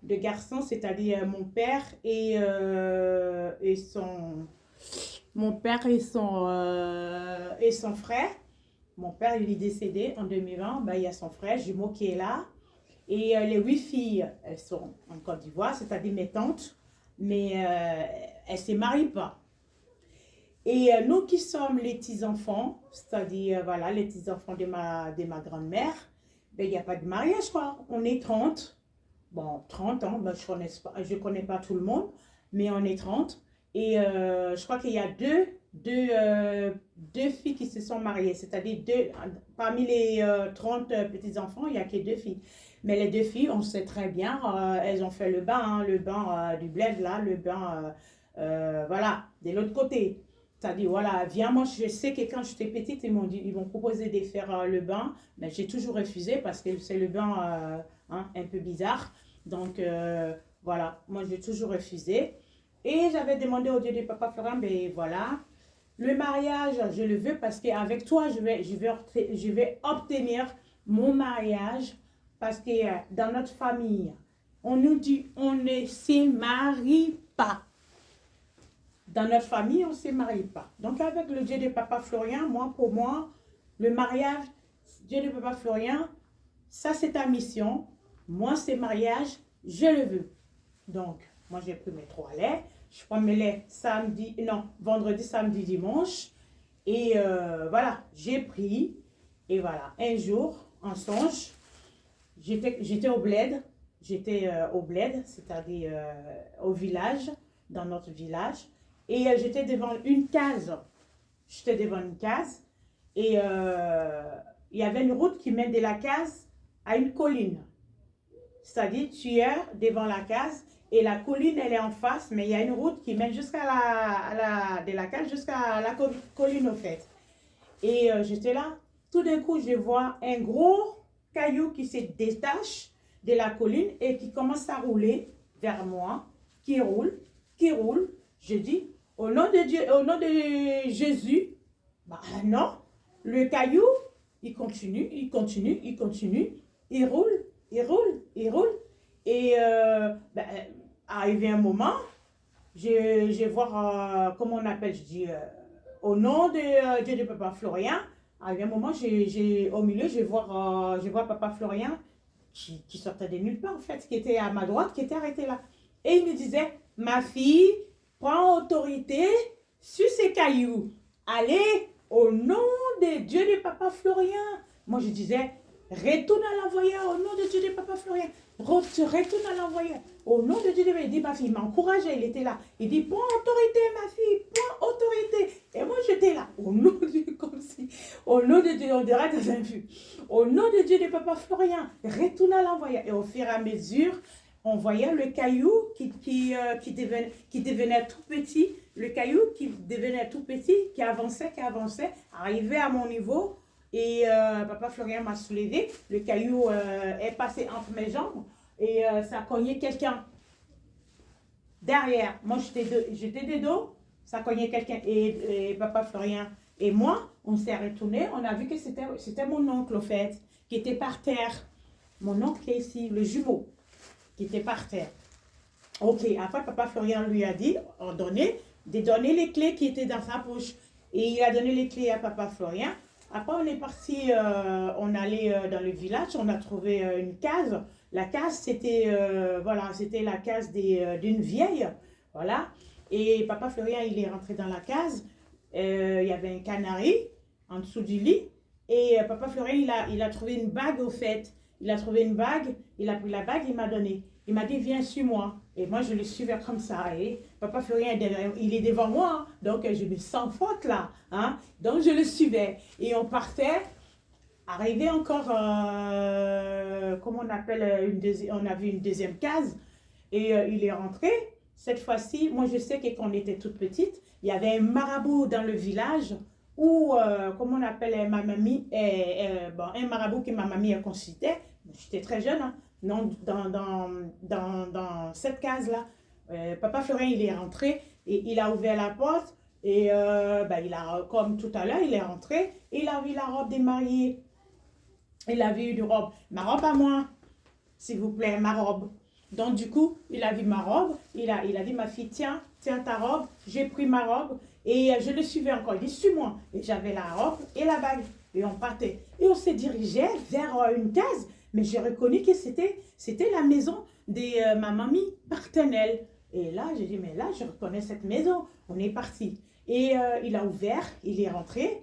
de garçons, c'est-à-dire mon père et son mon père et son frère. Mon père, il est décédé en 2020. Ben, il y a son frère jumeau qui est là. Et les 8 filles, elles sont en Côte d'Ivoire, c'est-à-dire mes tantes. Mais elles ne se marient pas. Et nous qui sommes les petits-enfants, c'est-à-dire voilà, les petits-enfants de ma grand-mère, ben, il n'y a pas de mariage, quoi. On est 30. Bon, 30 ans, ben, je connais pas tout le monde, mais on est 30. Et je crois qu'il y a deux filles qui se sont mariées, c'est-à-dire parmi les 30 petits-enfants, il n'y a que 2 filles. Mais les 2 filles, on sait très bien, elles ont fait le bain, hein, le bain du bled, là, le bain, voilà, de l'autre côté. C'est-à-dire, voilà, viens, moi, je sais que quand j'étais petite, ils m'ont proposé de faire le bain, mais j'ai toujours refusé parce que c'est le bain hein, un peu bizarre. Donc, voilà, moi, j'ai toujours refusé. Et j'avais demandé au Dieu de Papa Florent, ben voilà, le mariage, je le veux parce qu'avec toi, je vais obtenir mon mariage parce que dans notre famille, on nous dit on ne se marie pas. Dans notre famille, on ne se marie pas. Donc, avec le Dieu de Papa Florian, pour moi, le mariage, Dieu de Papa Florian, ça c'est ta mission. Moi, c'est mariage, je le veux. Donc, moi, j'ai pris mes 3 laits. Je prends mes laits vendredi, samedi, dimanche. Et voilà, j'ai pris. Et voilà, un jour, en songe, j'étais au bled. J'étais au bled, c'est-à-dire au village, dans notre village. Et j'étais devant une case. J'étais devant une case. Et il y avait une route qui mène de la case à une colline. C'est-à-dire, tu es devant la case et la colline, elle est en face, mais il y a une route qui mène de la case jusqu'à la colline, au fait. Et j'étais là. Tout d'un coup, je vois un gros caillou qui se détache de la colline et qui commence à rouler vers moi, qui roule, qui roule. Je dis, au nom de Dieu, au nom de Jésus, bah non, le caillou, il continue, il continue, il continue, il roule, il roule, il roule. Et arrivé un moment, je vois, comment on appelle, je dis, au nom de Dieu de Papa Florian, arrivé un moment, au milieu, je vois Papa Florian qui sortait de nulle part, en fait, qui était à ma droite, qui était arrêté là. Et il me disait, ma fille, prends autorité sur ces cailloux. Allez, au nom de Dieu de Papa Florian. Moi, je disais, retourne à l'envoyeur, au nom de Dieu de Papa Florian. Retourne à l'envoyeur. Au nom de Dieu de Papa, il dit, ma fille, il m'encourageait, il était là. Il dit, prends autorité, ma fille, prends autorité. Et moi, j'étais là, au nom de Dieu, comme si, au nom de Dieu, on dirait dans un film. Au nom de Dieu de Papa Florian, retourne à l'envoyeur. Et au fur et à mesure, on voyait le caillou qui devenait tout petit, le caillou qui devenait tout petit, qui avançait, arrivait à mon niveau. Et Papa Florian m'a soulevé, le caillou est passé entre mes jambes et ça a cogné quelqu'un derrière. Moi, j'étais de dos, ça a cogné quelqu'un. Et Papa Florian et moi, on s'est retournés, on a vu que c'était mon oncle, au fait, qui était par terre. Mon oncle qui est ici, le jumeau, qui était par terre. Ok, après, Papa Florian lui a dit, de donner les clés qui étaient dans sa poche. Et il a donné les clés à Papa Florian. Après, on est parti, on allait dans le village, on a trouvé une case. La case, voilà, c'était la case d'une vieille, voilà. Et Papa Florian, il est rentré dans la case. Il y avait un canari en dessous du lit. Et Papa Florian, il a trouvé une bague, au fait. Il a trouvé une bague, il a pris la bague, il m'a donné. Il m'a dit, viens, suis-moi. Et moi, je le suivais comme ça. Et Papa Florian, il est devant moi. Hein. Donc, je me sens forte là. Hein. Donc, je le suivais. Et on partait. Arrivé encore, comment on appelle, on a vu une deuxième case. Et il est rentré. Cette fois-ci, moi, je sais que quand on était toute petite, il y avait un marabout dans le village où, comment on appelle, ma mamie, un marabout que ma mamie a consulté. J'étais très jeune, hein. Non, dans cette case-là, Papa Florian, il est rentré et il a ouvert la porte et comme tout à l'heure, il est rentré et il a vu la robe des mariés. Il a vu une robe, ma robe à moi, s'il vous plaît, ma robe. Donc, du coup, il a vu ma robe. Il a dit, ma fille, tiens, tiens ta robe. J'ai pris ma robe et je le suivais encore. Il dit, suis-moi. Et j'avais la robe et la bague. Et on partait. Et on s'est dirigé vers une case. Mais j'ai reconnu que c'était la maison de ma mamie paternelle. Et là, j'ai dit, mais là, je reconnais cette maison. On est parti. Et il a ouvert, il est rentré.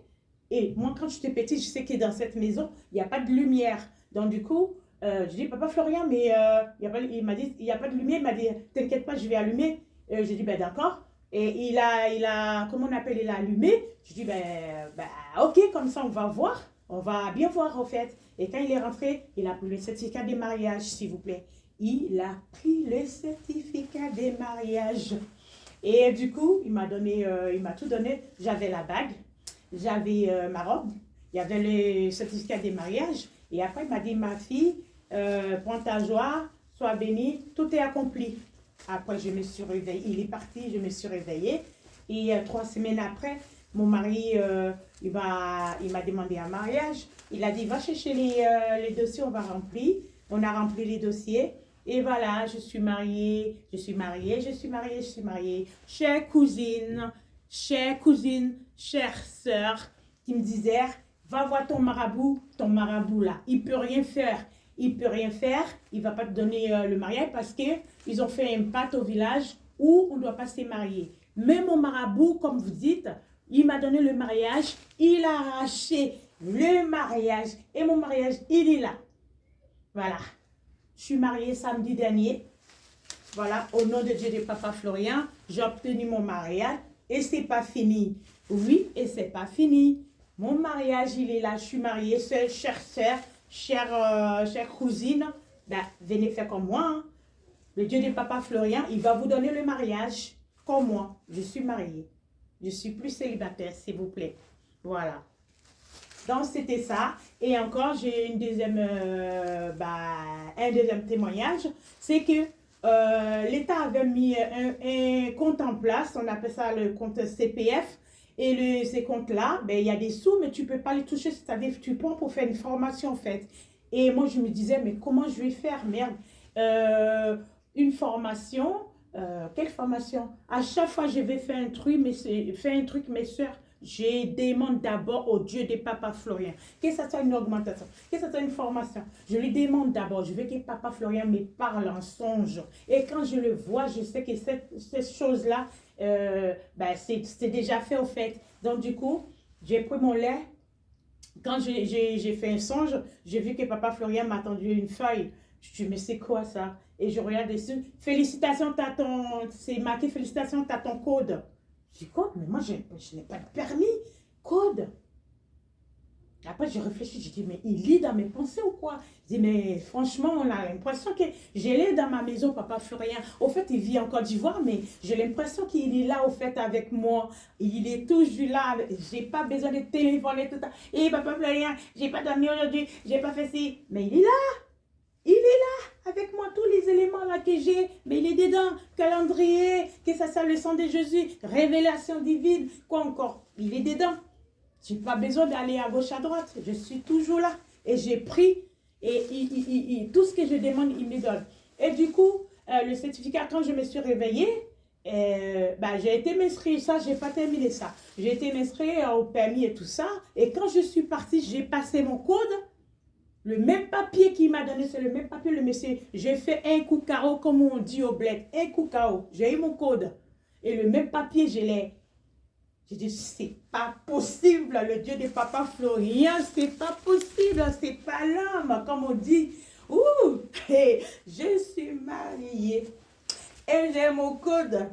Et moi, quand j'étais petite, je sais que dans cette maison, il n'y a pas de lumière. Donc, du coup, je dis, papa Florian, mais il m'a dit, il n'y a pas de lumière. Il m'a dit, t'inquiète pas, je vais allumer. J'ai dit, ben d'accord. Et comment on appelle, il a allumé. Je dis, ben, ok, comme ça, on va voir. On va bien voir, en fait. Et quand il est rentré, il a pris le certificat de mariage, s'il vous plaît. Il a pris le certificat de mariage. Et du coup, il m'a tout donné. J'avais la bague, j'avais ma robe, il y avait le certificat de mariage. Et après, il m'a dit, ma fille, prends ta joie, sois bénie, tout est accompli. Après, je me suis réveillée, il est parti, je me suis réveillée. Et 3 semaines après, mon mari, il m'a demandé un mariage. Il a dit, va chercher les dossiers, on va remplir. On a rempli les dossiers. Et voilà, je suis mariée, je suis mariée, je suis mariée, je suis mariée. Chère cousine, chère sœur, qui me disait, va voir ton marabout là, il peut rien faire. Il peut rien faire, il ne va pas te donner le mariage parce qu'ils ont fait un pacte au village où on ne doit pas se marier. Mais mon marabout, comme vous dites, il m'a donné le mariage, il a arraché le mariage et mon mariage, il est là. Voilà. Je suis mariée samedi dernier. Voilà, au nom de Dieu de Papa Florian, j'ai obtenu mon mariage et c'est pas fini. Oui, et c'est pas fini. Mon mariage, il est là. Je suis mariée, seule, chère sœur, chère cousine. Ben, venez faire comme moi. Hein. Le Dieu de Papa Florian, il va vous donner le mariage comme moi. Je suis mariée. Je suis plus célibataire, s'il vous plaît. Voilà. Donc, c'était ça. Et encore, j'ai un deuxième témoignage. C'est que l'État avait mis un compte en place. On appelle ça le compte CPF. Et ces comptes-là, ben, il y a des sous, mais tu ne peux pas les toucher. C'est-à-dire que tu prends pour faire une formation, en fait. Et moi, je me disais, mais comment je vais faire, merde une formation. Quelle formation? À chaque fois, je vais faire un truc, mes soeurs, je demande d'abord au Dieu de Papa Florian que ça soit une augmentation, que ça soit une formation. Je lui demande d'abord, je veux que Papa Florian me parle en songe. Et quand je le vois, je sais que cette chose-là, c'est déjà fait au fait. Donc du coup, j'ai pris mon lait. Quand j'ai fait un songe, j'ai vu que Papa Florian m'a tendu une feuille. Je dis, mais c'est quoi ça? Et je regarde dessus. Félicitations, c'est marqué, félicitations, t'as ton code. Je dis, code? Mais moi, je n'ai pas de permis. Code? Après, j'ai réfléchi, j'ai dit, mais il lit dans mes pensées ou quoi? Je dis, mais franchement, on a l'impression que j'ai l'ai dans ma maison, Papa Florian. Au fait, il vit en Côte d'Ivoire, mais j'ai l'impression qu'il est là, au fait, avec moi. Il est toujours là. J'ai pas besoin de téléphoner tout le temps. Et Papa Florian, j'ai pas dormi aujourd'hui, j'ai pas fait ci. Mais il est là. Il est là, avec moi, tous les éléments là que j'ai, mais il est dedans, calendrier, que ça soit le sang de Jésus, révélation divine, quoi encore, il est dedans. Je n'ai pas besoin d'aller à gauche, à droite, je suis toujours là. Et j'ai pris, et tout ce que je demande, il me donne. Et du coup, le certificat, quand je me suis réveillée, j'ai été m'inscrire, ça, j'ai pas terminé ça. J'ai été m'inscrire au permis et tout ça, et quand je suis partie, j'ai passé mon code. Le même papier qu'il m'a donné, c'est le même papier, le monsieur. J'ai fait un coup carreau, comme on dit au bled. Un coup carreau. J'ai eu mon code. Et le même papier, je l'ai. J'ai dit, c'est pas possible, le Dieu de Papa Florian, c'est pas possible, c'est pas l'homme, comme on dit. Ouh, hey, je suis mariée. Et j'ai mon code.